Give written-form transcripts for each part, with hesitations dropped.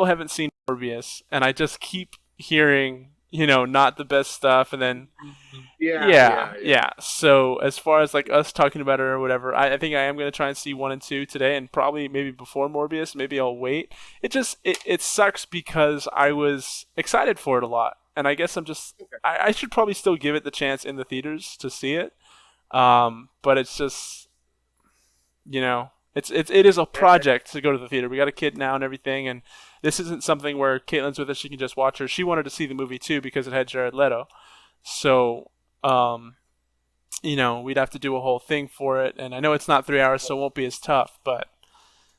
haven't seen Morbius, and I just keep hearing, not the best stuff, and then Yeah, yeah, yeah, yeah. yeah. So as far as like us talking about it or whatever, I think I am gonna try and see 1 and 2 today, and probably maybe before Morbius. Maybe I'll wait. It sucks because I was excited for it a lot, and I guess Okay. I should probably still give it the chance in the theaters to see it. But it's just it is a And project to go to the theater. We got a kid now and everything, and this isn't something where Caitlin's with us. She can just watch her. She wanted to see the movie too because it had Jared Leto. So, um, we'd have to do a whole thing for it. And I know it's not 3 hours, so it won't be as tough. But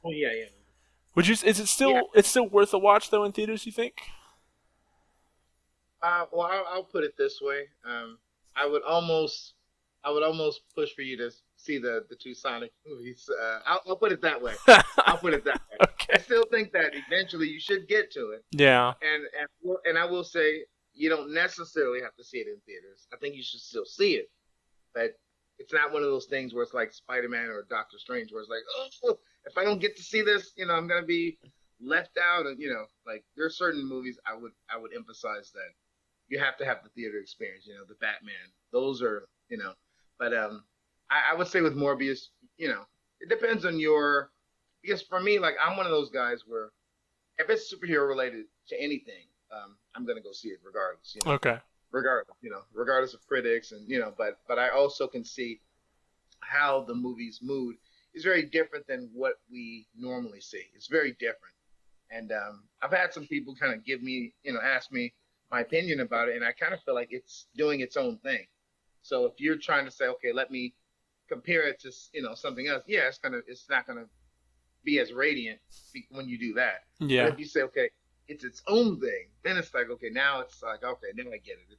oh yeah, yeah, would you? Is it yeah. still? It's still worth a watch though in theaters? You think? Well, I'll put it this way. I would almost, I would almost push for you to see the two Sonic movies. I'll put it that way. I'll put it that way. I Okay. still think that eventually you should get to it, Yeah. and I will say you don't necessarily have to see it in theaters. I think you should still see it, but it's not one of those things where it's like Spider Man or Doctor Strange, where it's like, oh, if I don't get to see this, I'm gonna be left out. And like there are certain movies I would emphasize that you have to have the theater experience. The Batman, those are but I would say with Morbius, it depends on your. Because for me, like I'm one of those guys where if it's superhero related to anything, I'm gonna go see it regardless. Okay. Regardless of critics and but I also can see how the movie's mood is very different than what we normally see. It's very different, and I've had some people kind of give me, ask me my opinion about it, and I kind of feel like it's doing its own thing. So if you're trying to say, okay, let me compare it to something else, yeah, it's not gonna be as radiant when you do that. But Yeah. if you say, okay, it's its own thing, then it's like, okay, now it's like, okay, then I get it.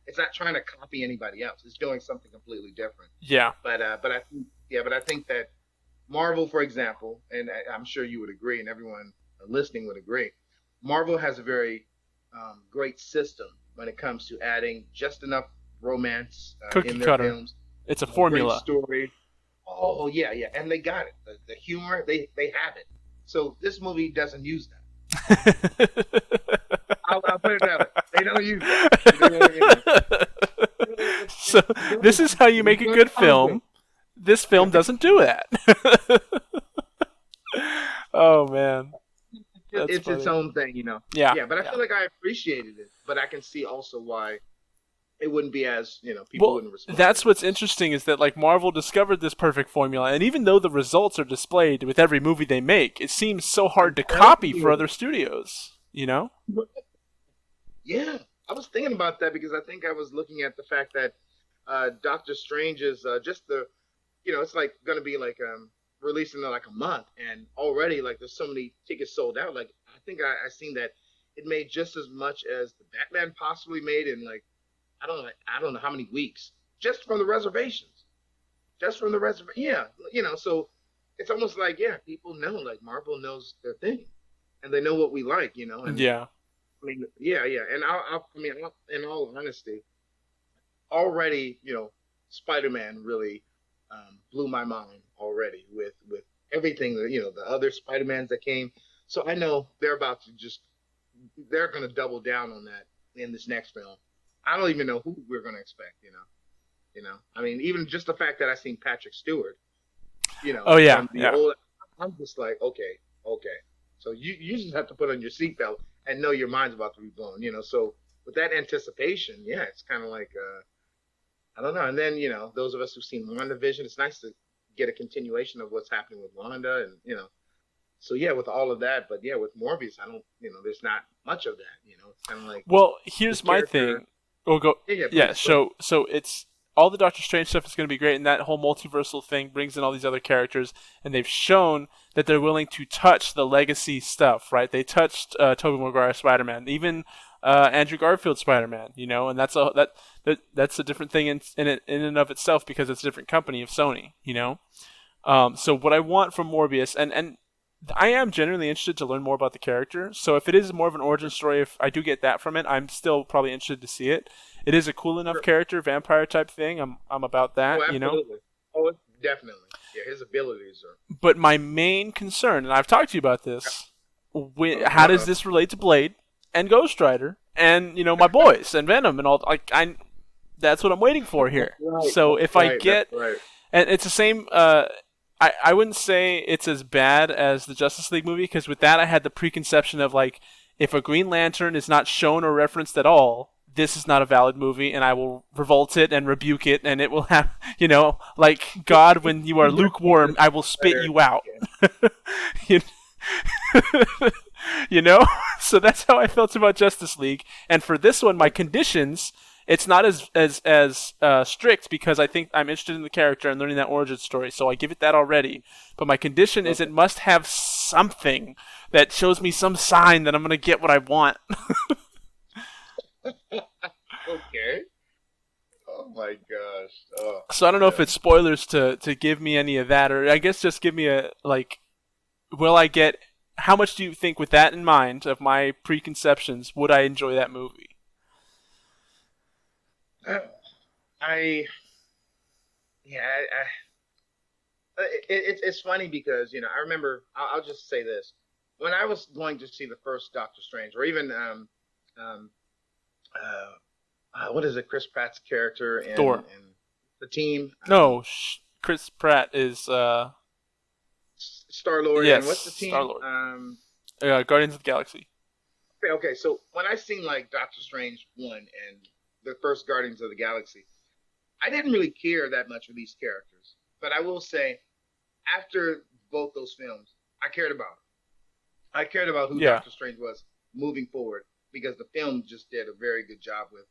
It's not trying to copy anybody else. It's doing something completely different. Yeah. But I think that Marvel, for example, and I'm sure you would agree, and everyone listening would agree, Marvel has a very great system when it comes to adding just enough romance Cookie in their cutter. films, It's a a great formula. story. Oh yeah, yeah, and they got it. The humor, they have it. So this movie doesn't use that. I'll put it that way. They don't use that. They don't, So this is how you it's make a good good content. film. This film doesn't do that. Oh man, that's It's its funny. own thing. Yeah, Yeah, but I yeah. feel like I appreciated it. But I can see also why it wouldn't be as people Well, wouldn't respond that's as what's much. interesting is that like Marvel discovered this perfect formula, and even though the results are displayed with every movie they make, it seems so I'm hard to telling copy for you. other studios. You know? Yeah, I was thinking about that because I think I was looking at the fact that Doctor Strange is just it's like going to be like releasing in like a month, and already like there's so many tickets sold out. Like I think I seen that it made just as much as the Batman possibly made in like I don't know how many weeks just from the reservations, just from the reservation. Yeah, so it's almost like yeah, people know like Marvel knows their thing, and they know what we like, and Yeah. I mean, yeah, yeah, and in all honesty, already, Spider-Man really blew my mind already with everything that the other Spider-Mans that came. So I know they're going to double down on that in this next film. I don't even know who we're going to expect. I mean, even just the fact that I seen Patrick Stewart, Oh yeah, from the yeah. old, I'm just like, okay, okay. So you just have to put on your seatbelt and know your mind's about to be blown. So with that anticipation, yeah, it's kind of like I don't know. And then those of us who've seen WandaVision, it's nice to get a continuation of what's happening with Wanda, and so yeah, with all of that. But yeah, with Morbius, I don't, there's not much of that. It's kind of like Well, this here's my character. thing. We'll go. Yeah, yeah, Yeah. please go ahead. So it's all the Doctor Strange stuff is going to be great, and that whole multiversal thing brings in all these other characters, and they've shown that they're willing to touch the legacy stuff. Right? They touched Tobey Maguire Spider-Man, even Andrew Garfield Spider-Man. And that's a different thing in and of itself because it's a different company of Sony. So what I want from Morbius, and I am genuinely interested to learn more about the character. So if it is more of an origin story, if I do get that from it, I'm still probably interested to see it. It is a cool enough Sure. character, vampire type thing. I'm about Oh, that. absolutely. Oh, definitely. Yeah, his abilities are. But my main concern, and I've talked to you about this, how does Uh-huh. this relate to Blade and Ghost Rider and my boys and Venom and all? Like I that's what I'm waiting for That's here. right. So That's if I right. That's get, right. and it's the same. I wouldn't say it's as bad as the Justice League movie because with that I had the preconception of like if a Green Lantern is not shown or referenced at all, this is not a valid movie, and I will revolt it and rebuke it, and it will have like God when you are You're lukewarm, I will spit better. you out. Yeah. you, you know, so that's how I felt about Justice League. And for this one, my conditions, it's not as strict because I think I'm interested in the character and learning that origin story. So I give it that already. But my condition is Okay. it must have something that shows me some sign that I'm gonna get what I want. Okay. Oh my gosh. Oh So I don't know if man. it's spoilers to give me any of that, or I guess just give me a like. Will I get? How much do you think, with that in mind, of my preconceptions, would I enjoy that movie? I yeah. It's funny because I remember. I'll just say this: when I was going to see the first Doctor Strange, or even um what is it, Chris Pratt's character Thor. in the team, No, Chris Pratt is Star Lord, yes, and what's the Star team? Lord. Guardians of the Galaxy. Okay. So when I seen like Doctor Strange one and the first Guardians of the Galaxy, I didn't really care that much for these characters. But I will say, after both those films, I cared about them. I cared about who Yeah. Doctor Strange was moving forward because the film just did a very good job with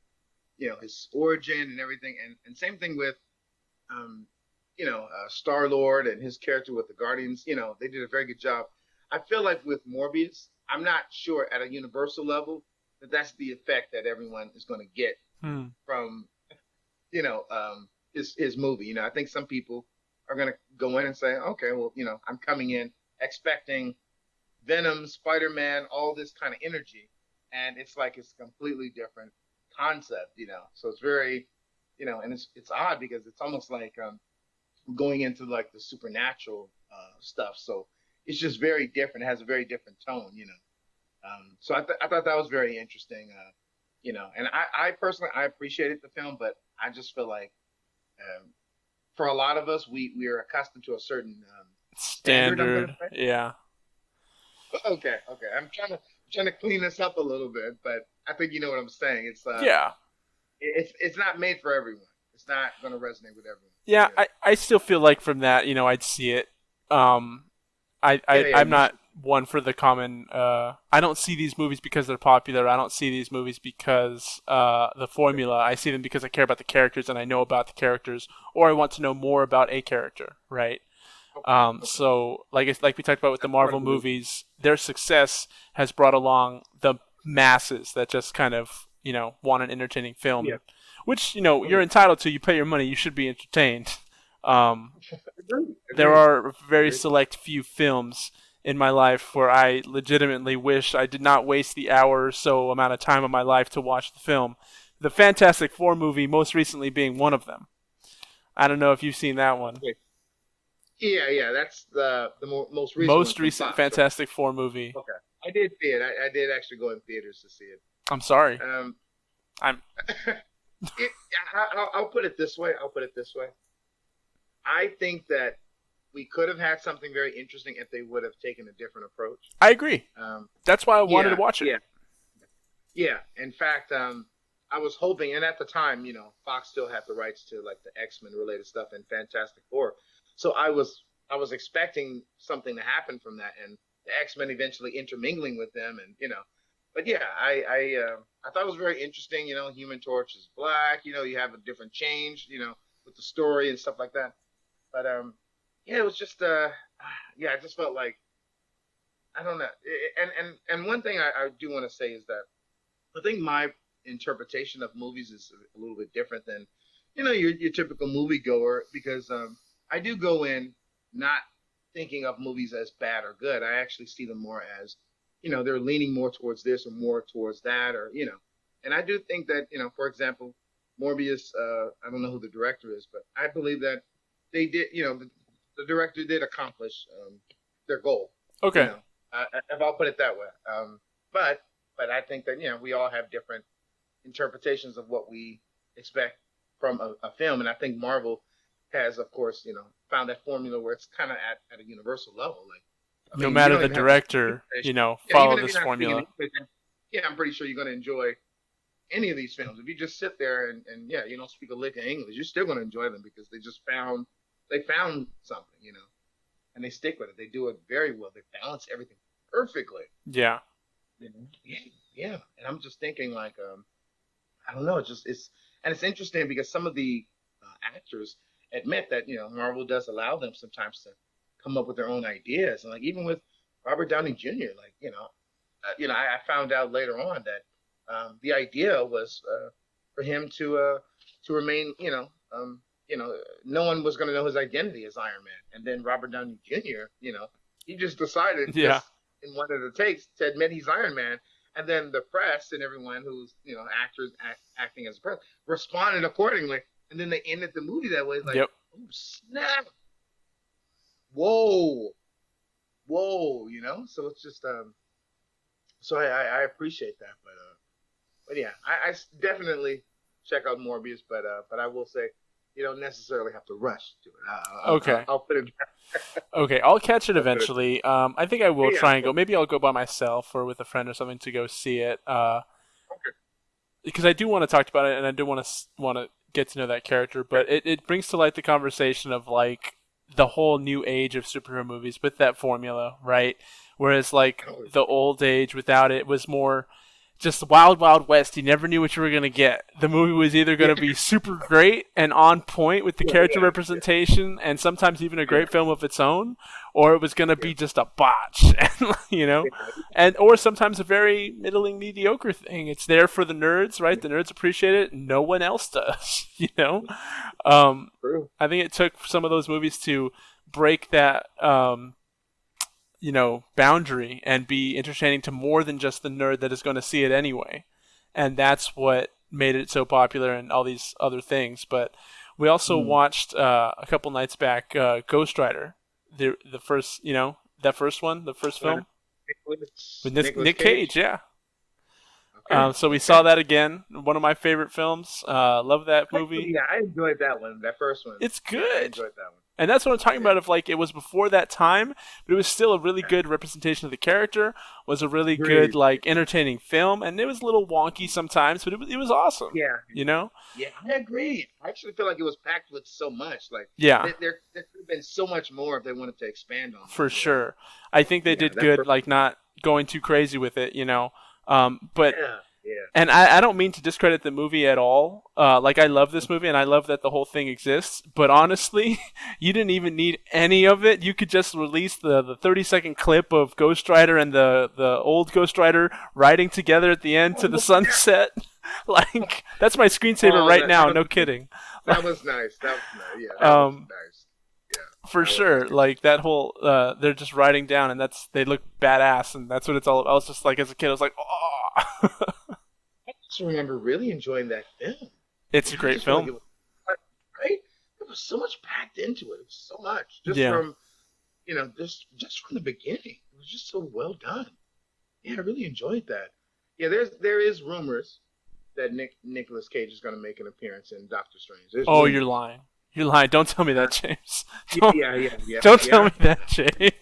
his origin and everything, and same thing with Star Lord and his character with the Guardians. They did a very good job. I feel like with Morbius, I'm not sure at a universal level that that's the effect that everyone is going to get Hmm. from his movie. I think some people are going to go in and say, okay, well, I'm coming in expecting Venom, Spider-Man, all this kind of energy, and it's like it's a completely different concept. So it's very, and it's odd because it's almost like going into like the supernatural stuff. So it's just very different. It has a very different tone. So I thought that was very interesting. And I personally I appreciated the film, but I just feel like um, for a lot of us, we are accustomed to a certain standard. I'm gonna Standard. say. Yeah. Okay. I'm trying to clean this up a little bit, but I think you know what I'm saying. Yeah. It's not made for everyone. It's not gonna resonate with everyone. Yeah. Yeah. I still feel like from that, I'd see it. Um, Yeah. I'm You not should. one for the common. I don't see these movies because they're popular. I don't see these movies because the formula. I see them because I care about the characters and I know about the characters, or I want to know more about a character. Right. Okay. Okay. So like we talked about with the That's part Marvel of the reason. movies, their success has brought along the masses that just kind of want an entertaining film, Yeah. and which you're Okay. entitled to. You pay your money, you should be entertained. Um, Agreed. there Agreed. are very Agreed. select few films in my life where I legitimately wish I did not waste the hour or so amount of time of my life to watch the film. The Fantastic Four movie, most recently, being one of them. I don't know if you've seen that one. Okay. Yeah. That's the most recent one Most from recent Fox, right? Fantastic Four movie. Okay. I did see it. I did actually go in theaters to see it. I'm sorry. Um, I'm it, I'll put it this way. I'll put it this way. I think that we could have had something very interesting if they would have taken a different approach. I agree. Um, That's why I wanted to yeah, watch it. yeah, yeah. In fact, I was hoping, and at the time, Fox still had the rights to like the X-Men related stuff and Fantastic Four. So I was expecting something to happen from that, and the X-Men eventually intermingling with them, and But yeah, I thought it was very interesting. Human Torch is black. You have a different change. With the story and stuff like that. But yeah, it was just yeah, I just felt like I don't know. And one thing I do want to say is that I think my interpretation of movies is a little bit different than your typical moviegoer because I do go in not thinking of movies as bad or good. I actually see them more as they're leaning more towards this or more towards that or. And I do think that for example, Morbius. I don't know who the director is, but I believe that they did. The director did accomplish their goal. You Okay. know, if I'll put it that way. But but I think that we all have different interpretations of what we expect from a film, and I think Marvel has, of course, found that formula where it's kind of at a universal level. Like, I No mean, you matter don't the even have to speak director, English. Yeah, follow even if this you're not speaking formula. English, yeah, I'm pretty sure you're going to enjoy any of these films. If you just sit there and yeah, you don't speak a lick of English, you're still going to enjoy them because they found something, and they stick with it. They do it very well. They balance everything perfectly. Yeah. Yeah, yeah. And I'm just thinking like, I don't know. It's interesting because some of the actors admit that Marvel does allow them sometimes to come up with their own ideas, and like even with Robert Downey Jr., like I found out later on that the idea was for him to remain, no one was going to know his identity as Iron Man, and then Robert Downey Jr., he just decided Yeah. just in one of the takes to admit he's Iron Man, and then the press and everyone who's actors acting as a press responded accordingly, and then they ended the movie that way. It's like, Yep. oh snap, whoa, whoa, So it's just so I appreciate that, but yeah, I definitely check out Morbius, but I will say you don't necessarily have to rush to it. Okay. I'll put it. Okay, I'll catch it I'll put it. eventually. I think I will Yeah, try and go. Maybe I'll go by myself or with a friend or something to go see it. okay. Because I do want to talk about it and I do want to get to know that character. But it brings to light the conversation of like the whole new age of superhero movies with that formula, right? Whereas like Oh, the old age without it was more just wild, wild west. You never knew what you were gonna get. The movie was either yeah, gonna be super great and on point with the yeah, character yeah, representation, and sometimes even a yeah, great film of its own, or it was gonna yeah, be just a botch, and yeah, and or sometimes a very middling, mediocre thing. It's there for the nerds, right? The nerds appreciate it. No one else does, true. I think it took some of those movies to break that boundary and be entertaining to more than just the nerd that is going to see it anyway. And that's what made it so popular and all these other things. But we also Mm. watched a couple nights back Ghost Rider, the first, that first one, the first Uh, film Nicholas with Nicholas Nick Cage, Cage. yeah. Okay, So we saw okay. that again. One of my favorite films. Love that Actually, movie. yeah, I enjoyed that one. That first one. It's Yeah, I good. enjoyed that one. And that's what I'm talking Yeah, about. If like it was before that time, but it was still a really yeah. good representation of the character. Was a really good Agreed. like entertaining film, and it was a little wonky sometimes, but it was awesome. Yeah, You know? yeah, I agree. I actually feel like it was packed with so much. Like Yeah, there could have been so much more if they wanted to expand on for it. sure. I think they Yeah, did that good, first. like not going too crazy with it. But Yeah, yeah, and I don't mean to discredit the movie at all. Like I love this movie and I love that the whole thing exists. But honestly, you didn't even need any of it. You could just release the 30-second clip of Ghost Rider and the old Ghost Rider riding together at the end to the sunset. Like that's my screensaver oh, right that now. was No kidding. that was nice. That was nice. Yeah, that was um, nice. Yeah, for that was sure. nice. Like that whole they're just riding down and they look badass and that's what it's all about. I was just like as a kid I was like, oh. I just remember really enjoying that film. It's a I great just feel like film. it was right. There was so much packed into it. It was so much just Yeah. from just from the beginning. It was just so well done. Yeah, I really enjoyed that. Yeah, there is rumors that Nicholas Cage is going to make an appearance in Doctor Strange. There's Oh, you're rumors. lying. You're lying. Don't tell me Uh, that, James. yeah, Don't yeah, yeah, yeah, don't tell yeah. me that, James.